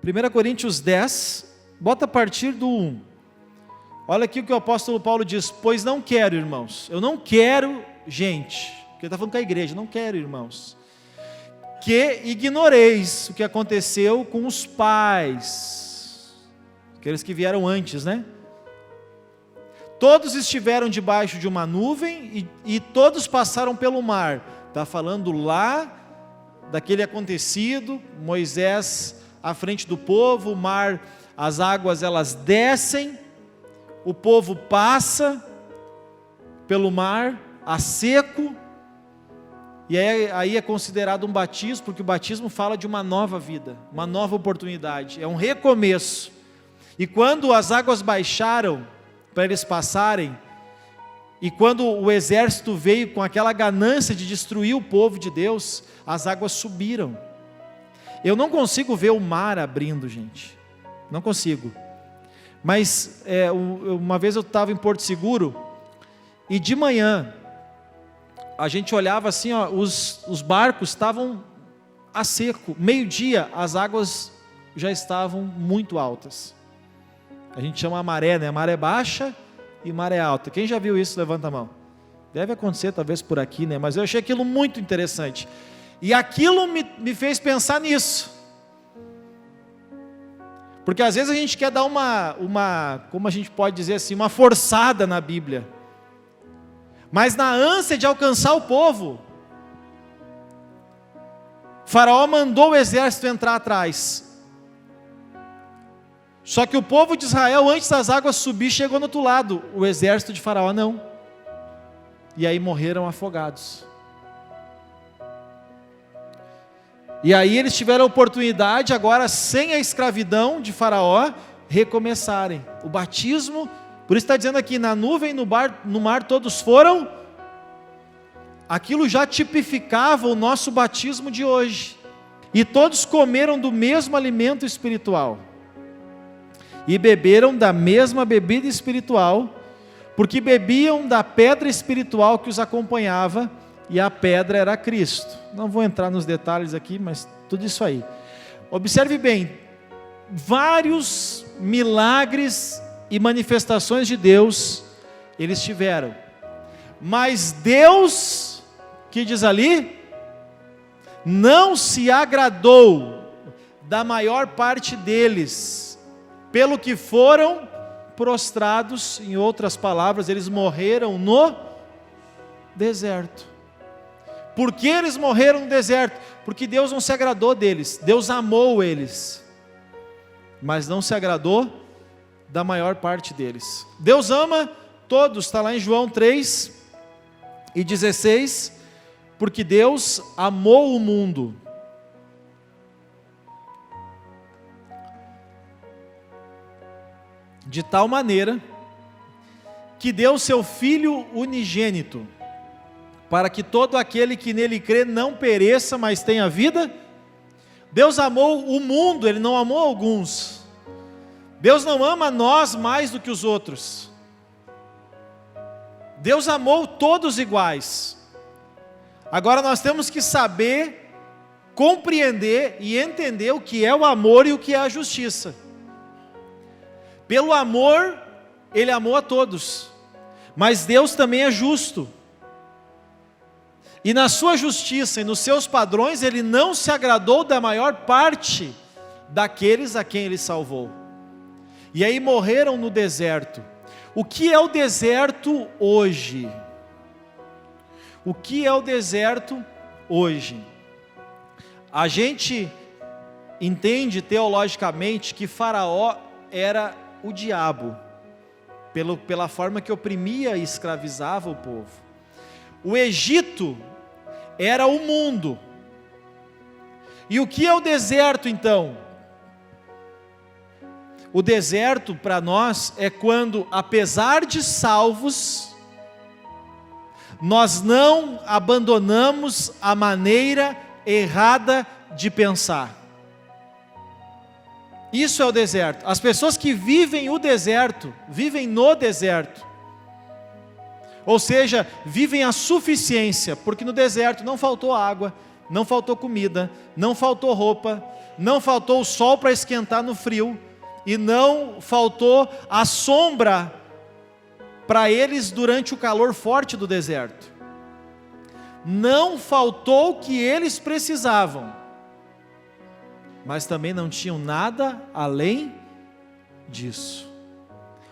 1 Coríntios 10, bota a partir do 1. Olha aqui o que o apóstolo Paulo diz: pois não quero, irmãos, eu não quero, gente, porque ele está falando com a igreja, não quero, irmãos, que ignoreis o que aconteceu com os pais, aqueles que vieram antes, né? Todos estiveram debaixo de uma nuvem e todos passaram pelo mar. Está falando lá daquele acontecido, Moisés à frente do povo, o mar, as águas elas descem, o povo passa pelo mar a seco, e aí é considerado um batismo, porque o batismo fala de uma nova vida, uma nova oportunidade, é um recomeço. E quando as águas baixaram para eles passarem, e quando o exército veio com aquela ganância de destruir o povo de Deus, as águas subiram. Eu não consigo ver o mar abrindo, gente, não consigo. Mas uma vez eu estava em Porto Seguro, e de manhã, a gente olhava assim, ó, os barcos estavam a seco, meio-dia as águas já estavam muito altas. A gente chama a maré, né? Maré baixa e maré alta. Quem já viu isso, levanta a mão. Deve acontecer talvez por aqui, né? Mas eu achei aquilo muito interessante. E aquilo me fez pensar nisso. Porque às vezes a gente quer dar como a gente pode dizer assim, uma forçada na Bíblia. Mas na ânsia de alcançar o povo, Faraó mandou o exército entrar atrás. Só que o povo de Israel, antes das águas subir, chegou no outro lado. O exército de Faraó não. E aí morreram afogados. E aí eles tiveram a oportunidade, agora sem a escravidão de Faraó, recomeçarem. O batismo, por isso está dizendo aqui, na nuvem, no mar todos foram. Aquilo já tipificava o nosso batismo de hoje. E todos comeram do mesmo alimento espiritual. E beberam da mesma bebida espiritual, porque bebiam da pedra espiritual que os acompanhava, e a pedra era Cristo. Não vou entrar nos detalhes aqui, mas tudo isso aí. Observe bem, vários milagres e manifestações de Deus, eles tiveram. Mas Deus, que diz ali, não se agradou da maior parte deles, pelo que foram prostrados, em outras palavras, eles morreram no deserto. Por que eles morreram no deserto? Porque Deus não se agradou deles, Deus amou eles, mas não se agradou da maior parte deles. Deus ama todos, está lá em João 3:16, porque Deus amou o mundo, de tal maneira, que deu seu Filho unigênito, para que todo aquele que nele crê não pereça, mas tenha vida. Deus amou o mundo, Ele não amou alguns. Deus não ama nós mais do que os outros. Deus amou todos iguais. Agora nós temos que saber, compreender e entender o que é o amor e o que é a justiça. Pelo amor, Ele amou a todos, mas Deus também é justo, e na sua justiça e nos seus padrões, Ele não se agradou da maior parte daqueles a quem Ele salvou, e aí morreram no deserto. O que é o deserto hoje? O que é o deserto hoje? A gente entende teologicamente que Faraó era o diabo, pela forma que oprimia e escravizava o povo. O Egito era o mundo. E o que é o deserto então? O deserto para nós é quando, apesar de salvos, nós não abandonamos a maneira errada de pensar. Isso é o deserto. As pessoas que vivem o deserto, vivem no deserto. Ou seja, vivem a suficiência, porque no deserto não faltou água, não faltou comida, não faltou roupa, não faltou o sol para esquentar no frio, e não faltou a sombra para eles durante o calor forte do deserto. Não faltou o que eles precisavam, mas também não tinham nada além disso.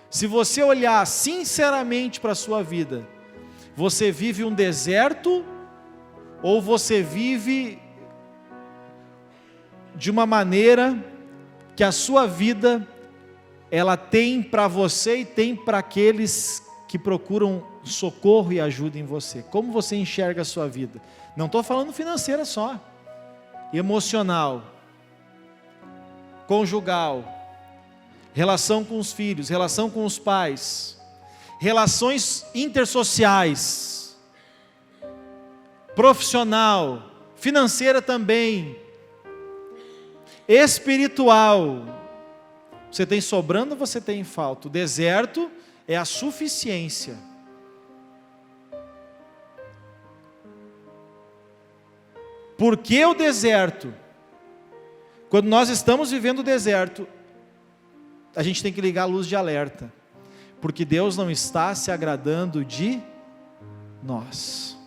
Se você olhar sinceramente para a sua vida, você vive um deserto ou você vive de uma maneira que a sua vida ela tem para você e tem para aqueles que procuram socorro e ajuda em você? Como você enxerga a sua vida? Não estou falando financeira só, emocional, conjugal, relação com os filhos, relação com os pais, relações intersociais, profissional, financeira também, espiritual. Você tem sobrando ou você tem falta? O deserto é a suficiência. Por que o deserto? Quando nós estamos vivendo o deserto, a gente tem que ligar a luz de alerta, porque Deus não está se agradando de nós.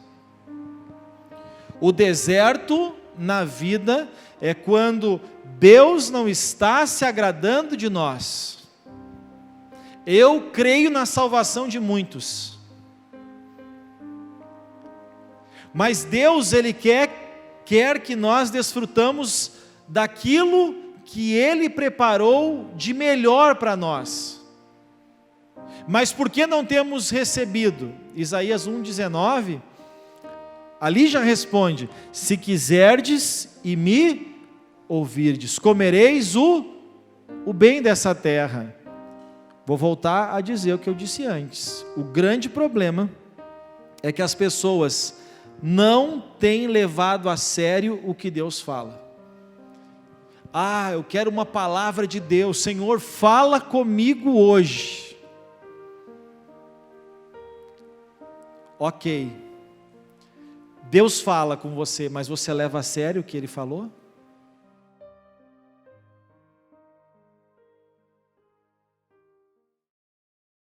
O deserto na vida é quando Deus não está se agradando de nós. Eu creio na salvação de muitos, mas Deus, Ele quer que nós desfrutamos daquilo que Ele preparou de melhor para nós. Mas por que não temos recebido? Isaías 1,19, ali já responde: se quiserdes e me ouvirdes, comereis o bem dessa terra. Vou voltar a dizer o que eu disse antes. O grande problema é que as pessoas não têm levado a sério o que Deus fala. Eu quero uma palavra de Deus. Senhor, fala comigo hoje. Ok, Deus fala com você, mas você leva a sério o que Ele falou?